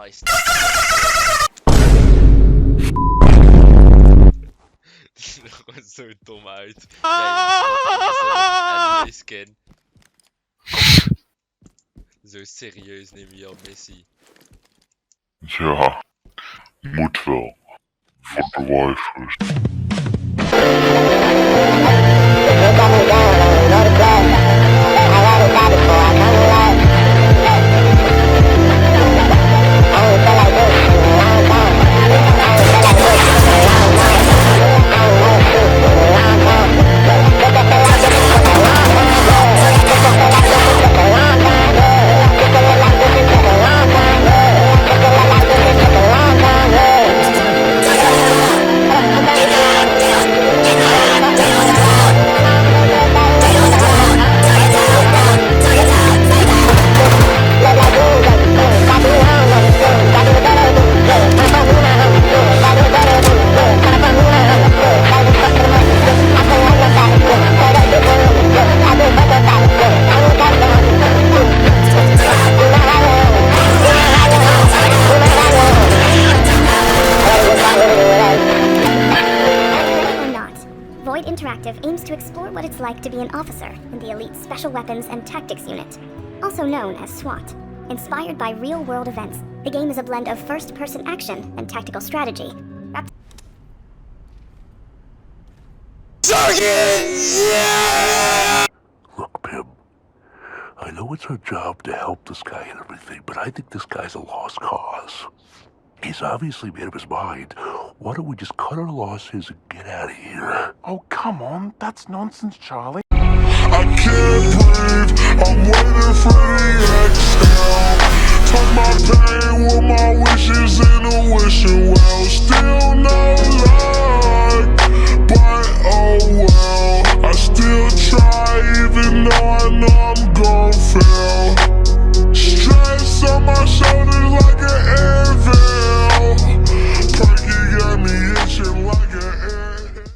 Nice. Dat gewoon zo dom uit. Anime skin. Zo serieus neem je jouw missie. Ja, moet wel. Voor de waifus. Aims to explore what it's like to be an officer in the elite Special Weapons and Tactics Unit, also known as SWAT. Inspired by real-world events, the game is a blend of first-person action and tactical strategy. Look, Pim, I know it's our job to help this guy and everything, but I think this guy's a lost cause. He's obviously made up his mind. Why don't we just cut our losses and get out of here? Oh, come on. That's nonsense, Charlie. I can't breathe. I'm waiting for the exhale.